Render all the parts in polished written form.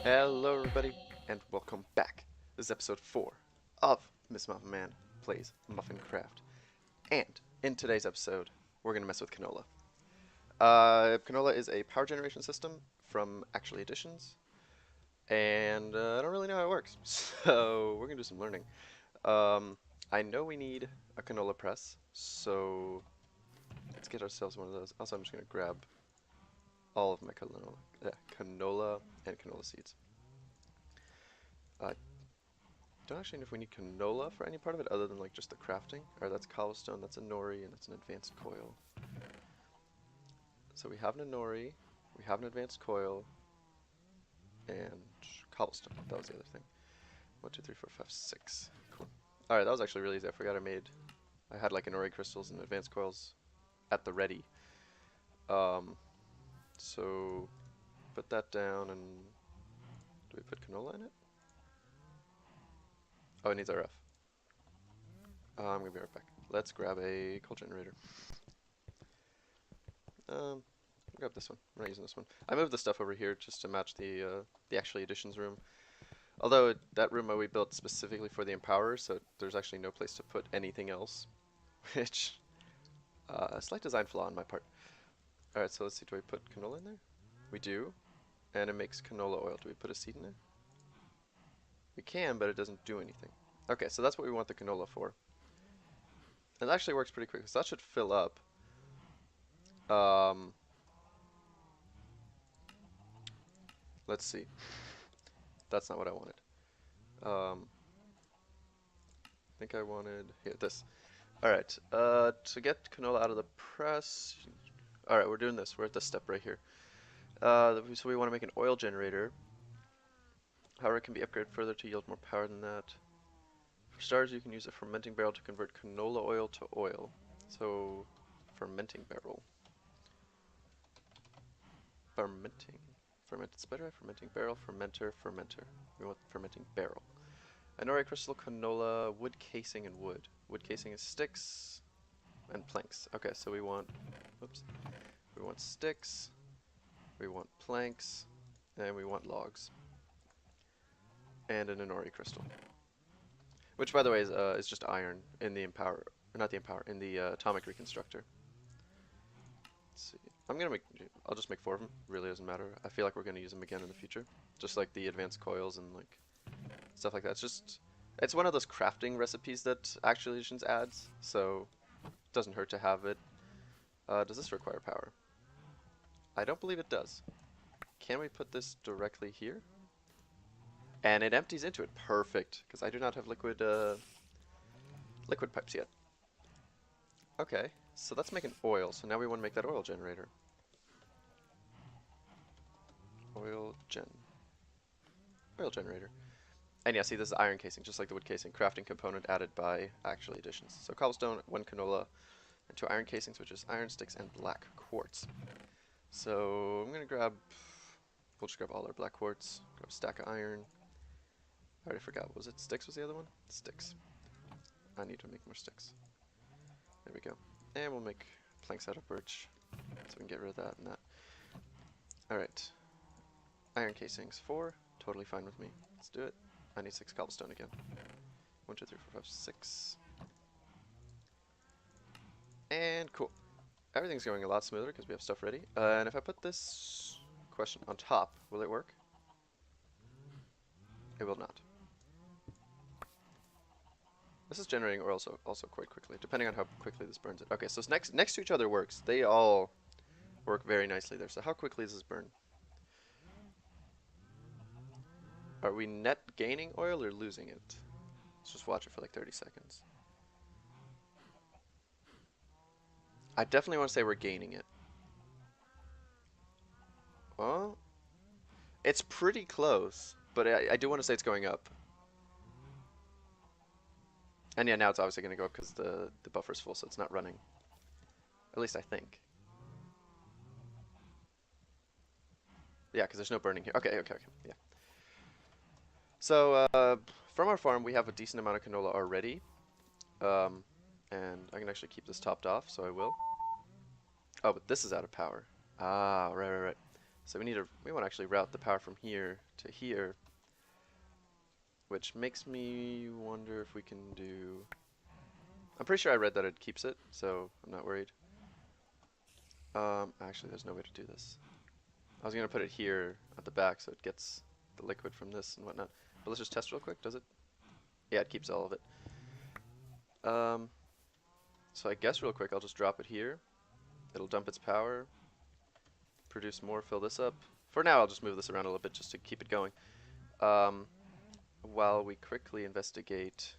Hello everybody, and welcome back. This is episode 4 of MsMuffinMan Plays MuffinCraft. And in today's episode, we're going to mess with Canola. Canola is a power generation system from Actually Additions, and I don't really know how it works, so we're going to do some learning. I know we need a canola press, so let's get ourselves one of those. Also, I'm just going to grab all of my canola and canola seeds. Don't actually know if we need canola for any part of it other than like just the crafting. Alright, that's cobblestone, that's a nori, and that's an advanced coil. So we have an nori, we have an advanced coil, and cobblestone. That was the other thing. 1, 2, 3, 4, 5, 6. Cool. Alright, that was actually really easy. I forgot I had like nori crystals and advanced coils at the ready. So put that down, and do we put canola in it? Oh, it needs RF. I'm gonna be right back. Let's grab a coal generator. Grab this one. I'm not using this one. I moved the stuff over here just to match the Actually Additions room. Although that room we built specifically for the Empower, so there's actually no place to put anything else, which a slight design flaw on my part. All right, so let's see. Do I put canola in there? We do, and it makes canola oil. Do we put a seed in there? We can, but it doesn't do anything. Okay, so that's what we want the canola for. And it actually works pretty quick, so that should fill up. Let's see. That's not what I wanted. I think I wanted here this. All right. To get canola out of the press. All right, we're doing this. We're at this step right here. So we want to make an oil generator. However, it can be upgraded further to yield more power than that. For starters, you can use a fermenting barrel to convert canola oil to oil. So, fermenting barrel. Fermenting. Fermented spider, fermenting barrel, fermenter, fermenter. We want fermenting barrel. Nori crystal, canola, wood casing, and wood. Wood casing is sticks and planks. Okay, so we want, oops, we want sticks, we want planks, and we want logs. And an nori crystal. Which, by the way, is just iron in the Empower, not the Empower, in the Atomic Reconstructor. Let's see. I'll just make 4 of them. Really doesn't matter. I feel like we're going to use them again in the future. Just like the advanced coils and like stuff like that. It's one of those crafting recipes that Actually Additions adds, so it doesn't hurt to have it. Does this require power? I don't believe it does. Can we put this directly here? And it empties into it. Perfect, because I do not have liquid pipes yet. Okay, so let's make an oil. So now we want to make that oil generator. Oil generator. And yeah, see, this is iron casing, just like the wood casing. Crafting component added by Actually Additions. So cobblestone, 1 canola, and 2 iron casings, which is iron sticks and black quartz. So I'm gonna we'll just grab all our black quartz, grab a stack of iron. I already forgot, was it sticks was the other one? Sticks. I need to make more sticks. There we go. And we'll make planks out of birch, so we can get rid of that and that. Alright. Iron casings, 4, totally fine with me. Let's do it. I need 6 cobblestone again. 1, 2, 3, 4, 5, 6. And cool. Everything's going a lot smoother because we have stuff ready. And if I put this question on top, will it work? It will not. This is generating oil also quite quickly, depending on how quickly this burns it. Okay, so it's next to each other works. They all work very nicely there. So how quickly does this burn? Are we net gaining oil or losing it? Let's just watch it for like 30 seconds. I definitely want to say we're gaining it. Well, it's pretty close, but I do want to say it's going up. And yeah, now it's obviously going to go up because the buffer's full, so it's not running. At least I think. Yeah, because there's no burning here. Okay, yeah. So, from our farm, we have a decent amount of canola already. And I can actually keep this topped off, so I will. Oh, but this is out of power. Ah, right. So we want to actually route the power from here to here, which makes me wonder if we can do. I'm pretty sure I read that it keeps it, so I'm not worried. Actually, there's no way to do this. I was gonna put it here at the back so it gets the liquid from this and whatnot. But let's just test real quick. Does it? Yeah, it keeps all of it. So I guess real quick, I'll just drop it here. It'll dump its power, produce more, fill this up. For now, I'll just move this around a little bit just to keep it going. While we quickly investigate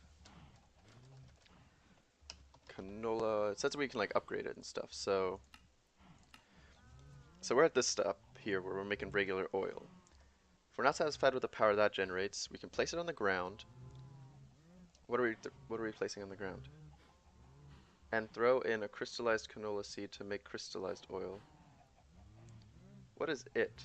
canola, it says we can like upgrade it and stuff. So we're at this step here where we're making regular oil. If we're not satisfied with the power that generates, we can place it on the ground. What are we placing on the ground? And throw in a crystallized canola seed to make crystallized oil. What is it?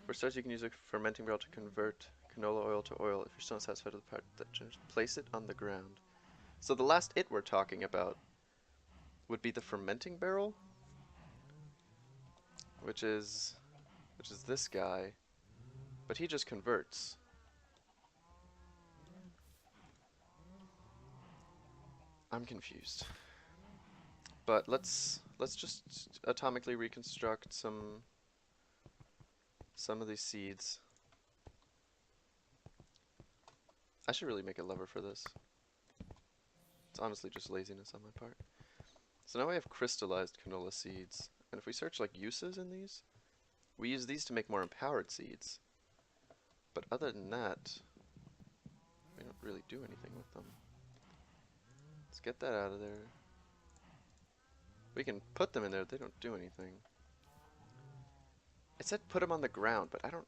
For starters, you can use a fermenting barrel to convert canola oil to oil. If you're still not satisfied with the part that generates, place it on the ground. So the last it we're talking about would be the fermenting barrel, which is this guy, but he just converts. I'm confused. But let's just atomically reconstruct some of these seeds. I should really make a lever for this. It's honestly just laziness on my part. So now we have crystallized canola seeds, and if we search like uses in these, we use these to make more empowered seeds. But other than that, we don't really do anything with them. Let's get that out of there. We can put them in there, they don't do anything. It said put them on the ground, but I don't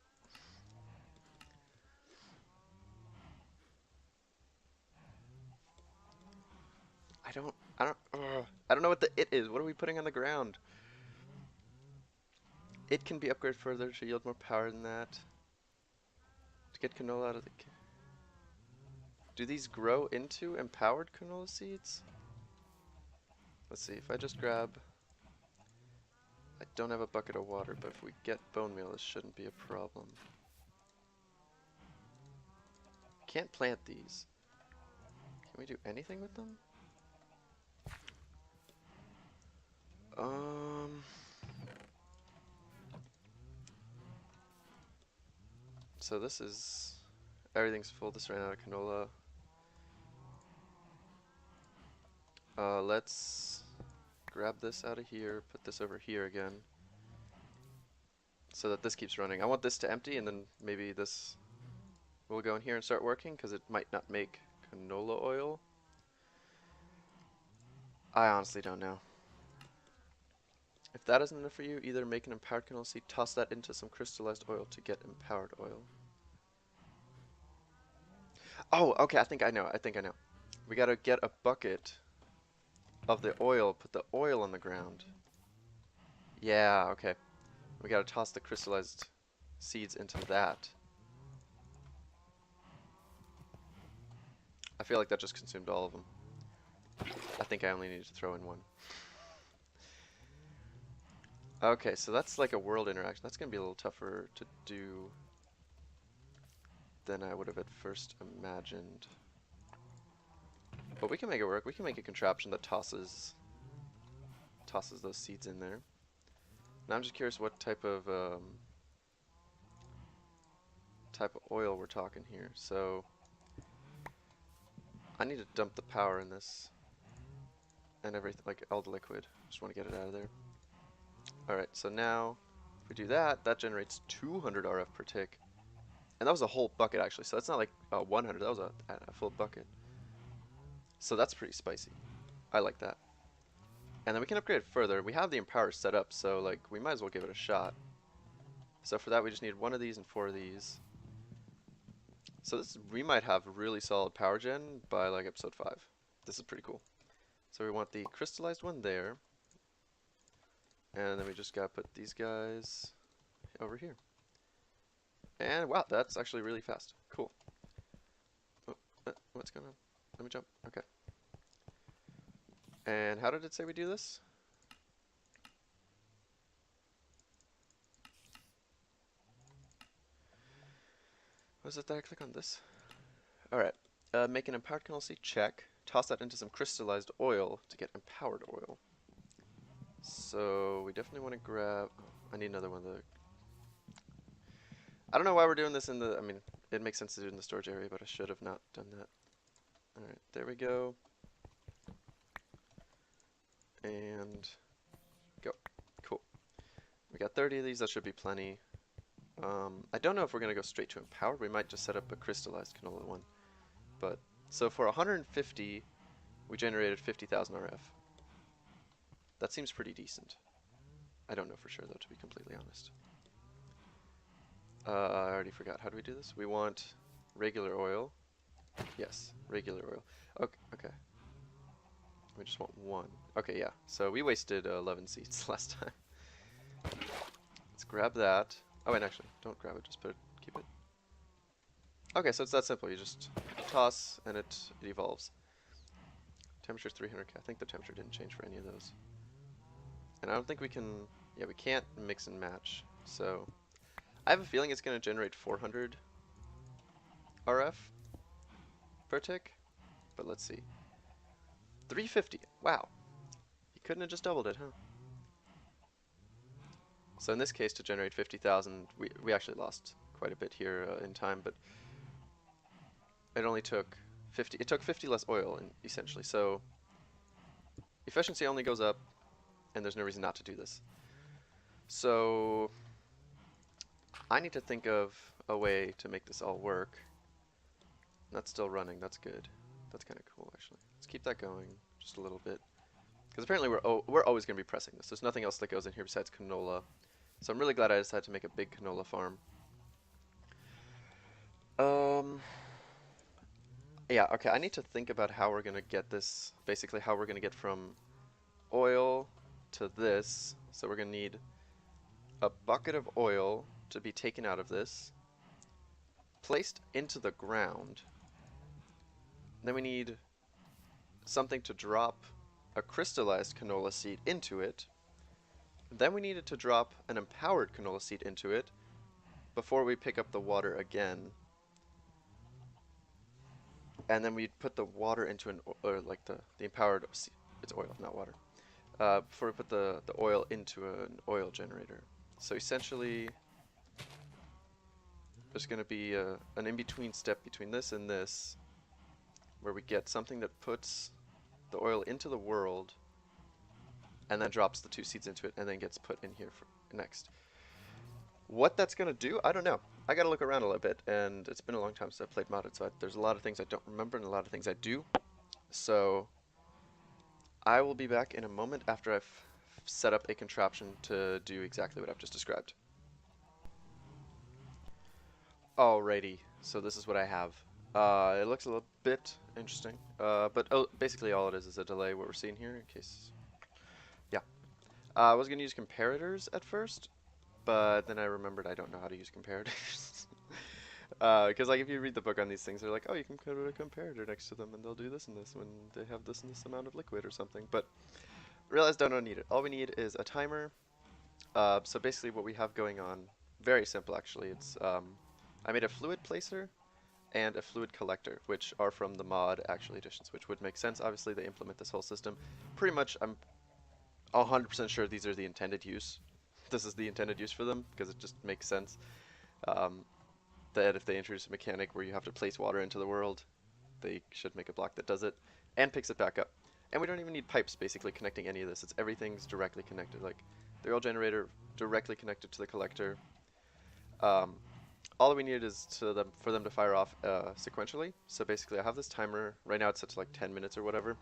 I don't know what the it is. What are we putting on the ground? It can be upgraded further to yield more power than that. To get canola out of the... Do these grow into empowered canola seeds? Let's see, if I just grab... I don't have a bucket of water, but if we get bone meal, this shouldn't be a problem. Can't plant these. Can we do anything with them? So this is... Everything's full. This ran out of canola. Let's grab this out of here, put this over here again, so that this keeps running. I want this to empty, and then maybe this will go in here and start working, because it might not make canola oil. I honestly don't know. If that isn't enough for you, either make an empowered canola seed, toss that into some crystallized oil to get empowered oil. Oh, okay, I think I know. We gotta get a bucket of the oil, put the oil on the ground. Yeah, okay. We gotta toss the crystallized seeds into that. I feel like that just consumed all of them. I think I only need to throw in one. Okay, so that's like a world interaction. That's gonna be a little tougher to do than I would have at first imagined. But we can make it work. We can make a contraption that tosses those seeds in there. Now I'm just curious what type of oil we're talking here. So I need to dump the power in this and everything, like all the liquid. Just want to get it out of there. Alright, so now if we do that, that generates 200 RF per tick. And that was a whole bucket actually, so that's not like 100, that was a full bucket. So that's pretty spicy. I like that. And then we can upgrade it further. We have the empower set up, so like we might as well give it a shot. So for that we just need 1 of these and 4 of these. So we might have really solid power gen by like episode 5. This is pretty cool. So we want the crystallized one there. And then we just gotta put these guys over here. And wow, that's actually really fast. Cool. Oh, what's going on? Let me jump. Okay. And how did it say we do this? Was it that I click on this? Alright. Make an empowered canola seed, check. Toss that into some crystallized oil to get empowered oil. So we definitely want to grab... Oh, I need another one of the... I don't know why we're doing this in the... I mean, it makes sense to do it in the storage area, but I should have not done that. Alright, there we go. And go. Cool. We got 30 of these, that should be plenty. I don't know if we're going to go straight to empowered. We might just set up a crystallized canola one. But, so for 150, we generated 50,000 RF. That seems pretty decent. I don't know for sure though, to be completely honest. I already forgot. How do we do this? We want regular oil. Yes, regular oil. Okay, okay. We just want one. Okay, yeah. So we wasted 11 seeds last time. Let's grab that. Oh, and actually, don't grab it. Just put it. Keep it. Okay, so it's that simple. You just toss, and it evolves. Temperature's 300K. I think the temperature didn't change for any of those. And I don't think we can... Yeah, we can't mix and match. So I have a feeling it's going to generate 400 RF per tick. But let's see. 350. Wow. You couldn't have just doubled it, huh? So in this case, to generate 50,000, we actually lost quite a bit here in time, but it only took 50. It took 50 less oil, essentially. So efficiency only goes up, and there's no reason not to do this. So I need to think of a way to make this all work. That's still running. That's good. That's kind of cool, actually. Let's keep that going just a little bit, because apparently we're always going to be pressing this. There's nothing else that goes in here besides canola. So I'm really glad I decided to make a big canola farm. Yeah, okay, I need to think about how we're going to get this, basically how we're going to get from oil to this. So we're going to need a bucket of oil to be taken out of this, placed into the ground. Then we need something to drop a crystallized canola seed into it. Then we needed to drop an empowered canola seed into it before we pick up the water again. And then we'd put the water into like the empowered, it's oil, not water. Before we put the oil into an oil generator. So essentially, there's going to be an in-between step between this and this, where we get something that puts the oil into the world, and then drops the 2 seeds into it, and then gets put in here for next. What that's going to do, I don't know. I got to look around a little bit, and it's been a long time since I played modded, so there's a lot of things I don't remember and a lot of things I do. So I will be back in a moment after I've set up a contraption to do exactly what I've just described. Alrighty, so this is what I have. It looks a little bit interesting, but basically all it is a delay, what we're seeing here, in case... Yeah. I was going to use comparators at first, but then I remembered I don't know how to use comparators. Because like if you read the book on these things, they're like, oh, you can put a comparator next to them and they'll do this and this when they have this and this amount of liquid or something. But realized I don't need it. All we need is a timer. So basically what we have going on, very simple actually. It's I made a fluid placer and a fluid collector, which are from the mod actual editions, which would make sense. Obviously they implement this whole system. Pretty much I'm 100% sure these are the intended use. This is the intended use for them because it just makes sense. That if they introduce a mechanic where you have to place water into the world, they should make a block that does it and picks it back up. And we don't even need pipes basically connecting any of this. It's everything's directly connected. Like the oil generator directly connected to the collector. All we needed is for them to fire off sequentially. So basically I have this timer. Right now it's set to like 10 minutes or whatever,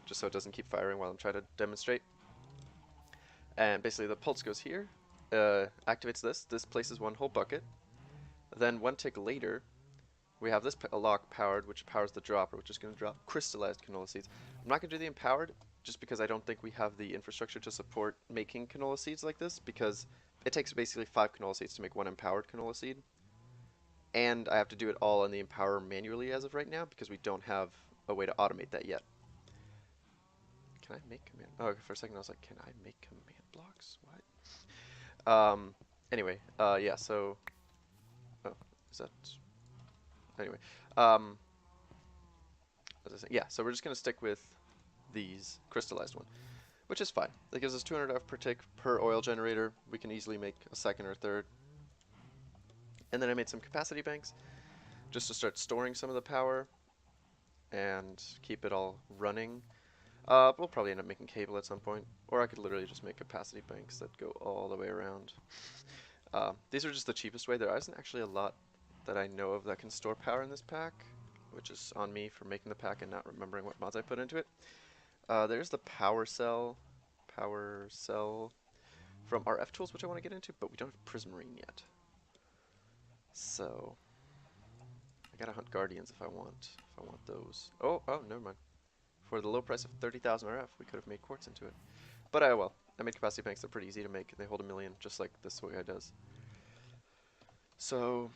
just so it doesn't keep firing while I'm trying to demonstrate. And basically the pulse goes here, activates this. This places one whole bucket. Then 1 tick later, we have this lock powered, which powers the dropper, which is going to drop crystallized canola seeds. I'm not going to do the empowered, just because I don't think we have the infrastructure to support making canola seeds like this, because it takes basically 5 canola seeds to make 1 empowered canola seed. And I have to do it all in the empower manually as of right now, because we don't have a way to automate that yet. Can I make command? Oh, for a second I was like, can I make command blocks? What? Anyway, yeah, so... Oh, is that... Anyway, um, as I say, yeah. So we're just gonna stick with these crystallized one, which is fine. That gives us 200 F per tick per oil generator. We can easily make a second or third. And then I made some capacity banks just to start storing some of the power and keep it all running. We'll probably end up making cable at some point, or I could literally just make capacity banks that go all the way around. These are just the cheapest way. There isn't actually a lot that I know of that can store power in this pack, which is on me for making the pack and not remembering what mods I put into it. There's the power cell from our F tools, which I want to get into, but we don't have Prismarine yet. So I gotta hunt Guardians if I want those. Oh, never mind. For the low price of 30,000 RF, we could have made quartz into it. But well, I made capacity banks. They're pretty easy to make. They hold 1,000,000, just like this guy does. So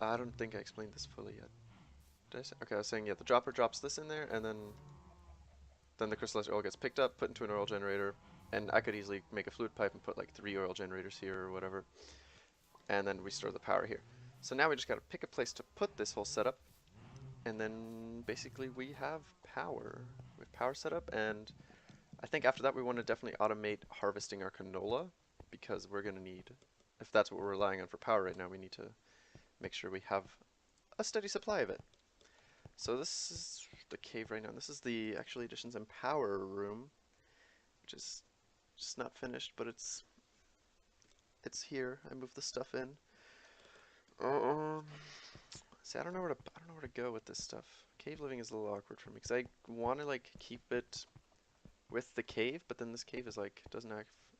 I don't think I explained this fully yet. Did I say? Okay, I was saying, yeah, the dropper drops this in there, and then the crystallized oil gets picked up, put into an oil generator, and I could easily make a fluid pipe and put like 3 oil generators here or whatever, and then we store the power here. So now we just gotta pick a place to put this whole setup, and then basically we have power. We have power set up, and I think after that we want to definitely automate harvesting our canola, because we're gonna need, if that's what we're relying on for power right now, we need to make sure we have a steady supply of it. So this is the cave right now. This is the actual additions and power room, which is just not finished, but it's here. I moved the stuff in. See, I don't know where to go with this stuff. Cave living is a little awkward for me because I want to like keep it with the cave, but then this cave is like doesn't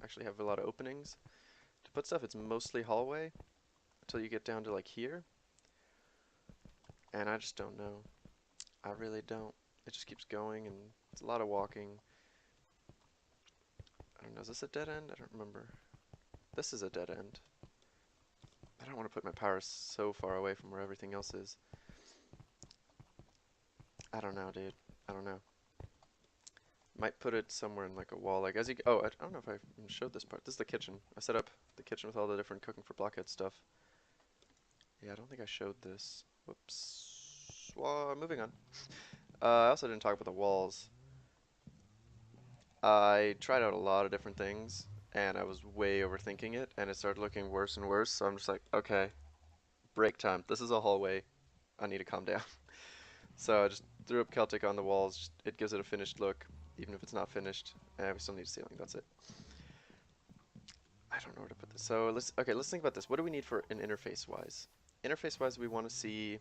actually have a lot of openings to put stuff. It's mostly hallway until you get down to like here, and I just don't know. I really don't. It just keeps going, and it's a lot of walking. I don't know. Is this a dead end? I don't remember. This is a dead end. I don't want to put my power so far away from where everything else is. I don't know, dude. I don't know. Might put it somewhere in like a wall. Like as you, I don't know if I showed this part. This is the kitchen. I set up the kitchen with all the different cooking for blockhead stuff. Yeah, I don't think I showed this. Whoops. Well, moving on. I also didn't talk about the walls. I tried out a lot of different things, and I was way overthinking it, and it started looking worse and worse. So I'm just like, okay, break time. This is a hallway. I need to calm down. So I just threw up Celtic on the walls. It gives it a finished look, even if it's not finished. And we still need a ceiling. That's it. I don't know where to put this. So let's think about this. What do we need for an interface-wise? Interface-wise, we want to see.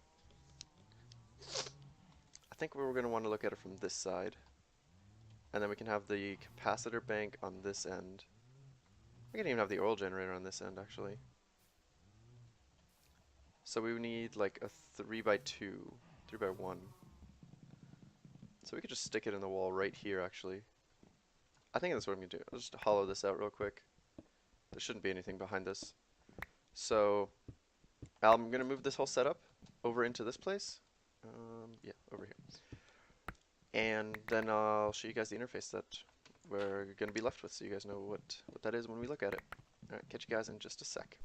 I think we're going to want to look at it from this side, and then we can have the capacitor bank on this end. We can even have the oil generator on this end, actually. So we need like a 3x2, 3x1. So we could just stick it in the wall right here, actually. I think that's what I'm going to do. I'll just hollow this out real quick. There shouldn't be anything behind this. So I'm going to move this whole setup over into this place. Yeah, over here. And then I'll show you guys the interface that we're going to be left with, so you guys know what that is when we look at it. Alright, catch you guys in just a sec.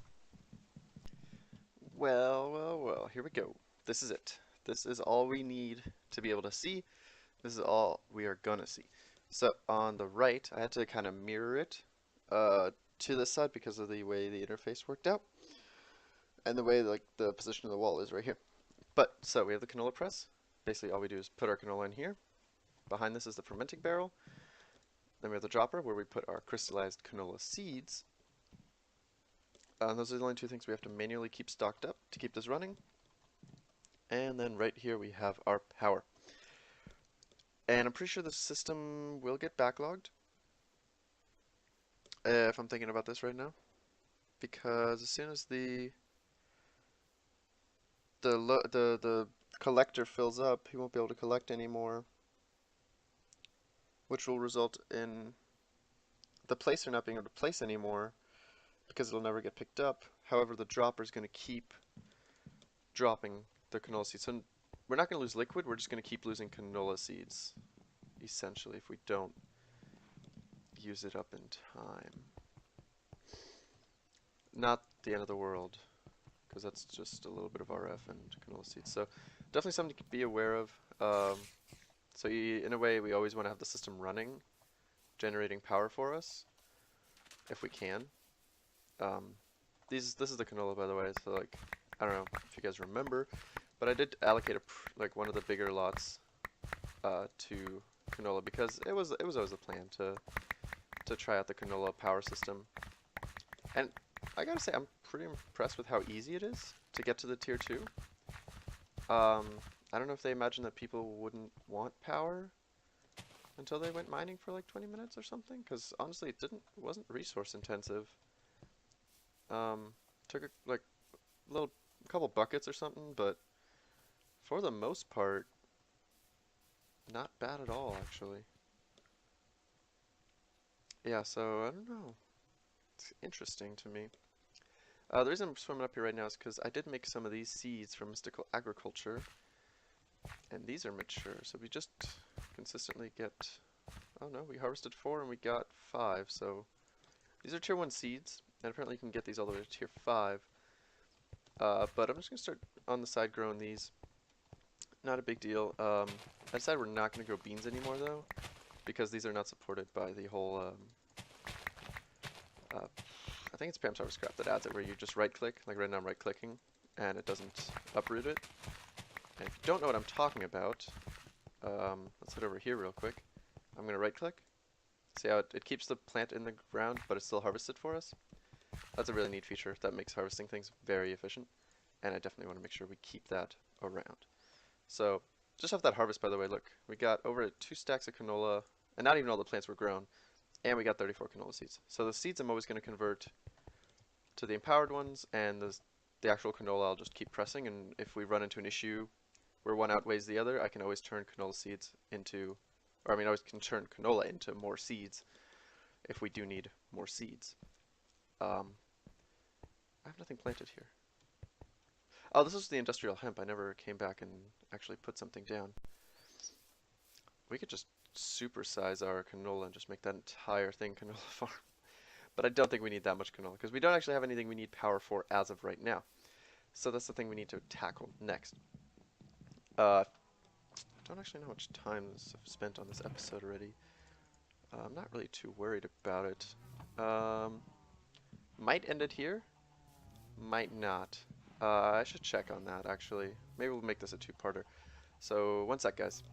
Well, here we go. This is it. This is all we need to be able to see. This is all we are gonna see. So on the right, I had to kind of mirror it to this side because of the way the interface worked out, and the way like the position of the wall is right here. But so we have the canola press. Basically, all we do is put our canola in here. Behind this is the fermenting barrel. Then we have the dropper where we put our crystallized canola seeds. Those are the only two things we have to manually keep stocked up to keep this running. And then right here we have our power. And I'm pretty sure the system will get backlogged if I'm thinking about this right now, because as soon as the collector fills up, he won't be able to collect anymore, which will result in the placer not being able to place anymore because it'll never get picked up. However, the dropper is going to keep dropping the canola seeds. So we're not going to lose liquid, we're just going to keep losing canola seeds, essentially, if we don't use it up in time. Not the end of the world. because that's just a little bit of RF and canola seeds. So definitely something to be aware of. In a way, we always want to have the system running, generating power for us, if we can. This is the canola, by the way. So like, I don't know if you guys remember, but I did allocate one of the bigger lots to canola because it was always a plan to try out the canola power system. And I gotta say, I'm pretty impressed with how easy it is to get to the tier 2. I don't know if they imagined that people wouldn't want power until they went mining for like 20 minutes or something, because honestly it wasn't resource intensive. Took like a couple buckets or something, but for the most part, not bad at all actually. Yeah, so I don't know. It's interesting to me. The reason I'm swimming up here right now is because I did make some of these seeds from Mystical Agriculture, and these are mature, so we just consistently get... Oh no, we harvested 4 and we got 5, so these are tier 1 seeds, and apparently you can get these all the way to tier 5. But I'm just going to start on the side growing these. Not a big deal. I decided we're not going to grow beans anymore though, because these are not supported by the whole... I think it's Pam's Harvest Craft that adds it, where you just right click, like right now I'm right clicking, and it doesn't uproot it. And if you don't know what I'm talking about, let's head over here real quick. I'm going to right click. See how it keeps the plant in the ground, but it's still harvested for us? That's a really neat feature that makes harvesting things very efficient, and I definitely want to make sure we keep that around. So, just off that harvest, by the way, look, we got over 2 stacks of canola, and not even all the plants were grown, and we got 34 canola seeds. So the seeds I'm always going to convert to the empowered ones, and the actual canola I'll just keep pressing, and if we run into an issue where one outweighs the other, I can always turn canola seeds into, or I mean, I always can turn canola into more seeds if we do need more seeds. I have nothing planted here. Oh, this is the industrial hemp. I never came back and actually put something down. We could just supersize our canola and just make that entire thing canola farm. But I don't think we need that much canola, because we don't actually have anything we need power for as of right now. So that's the thing we need to tackle next. I don't actually know how much time I've spent on this episode already. I'm not really too worried about it. Might end it here, might not. I should check on that actually. Maybe we'll make this a 2-parter. So one sec, guys.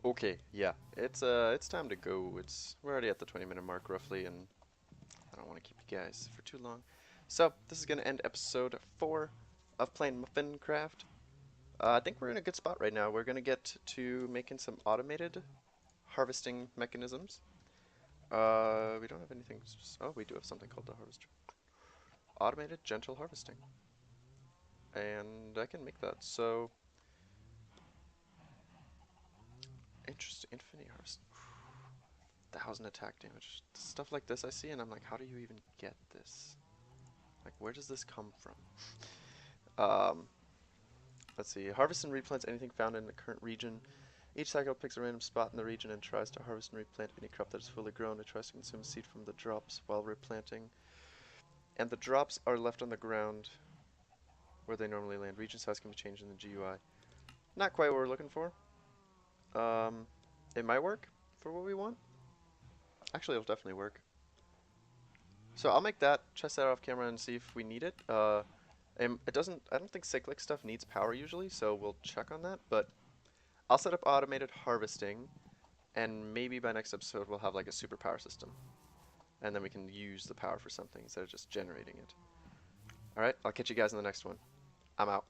Okay, yeah, it's time to go. We're already at the 20-minute mark roughly, and I don't want to keep you guys for too long. So this is gonna end episode 4 of playing MuffinCraft. I think we're in a good spot right now. We're gonna get to making some automated harvesting mechanisms. We don't have anything. Oh, we do have something called the harvester. Automated gentle harvesting, and I can make that. So interesting. Infinity harvest. 1,000 attack damage. Stuff like this I see, and I'm like, how do you even get this? Like, where does this come from? Let's see. Harvest and replants anything found in the current region. Each cycle picks a random spot in the region and tries to harvest and replant any crop that is fully grown. It tries to consume a seed from the drops while replanting. And the drops are left on the ground where they normally land. Region size can be changed in the GUI. Not quite what we're looking for. It might work for what we want. Actually, it'll definitely work. So I'll make that, test that off camera and see if we need it. And I don't think cyclic stuff needs power usually, so we'll check on that. But I'll set up automated harvesting, and maybe by next episode we'll have like a super power system. And then we can use the power for something instead of just generating it. Alright, I'll catch you guys in the next one. I'm out.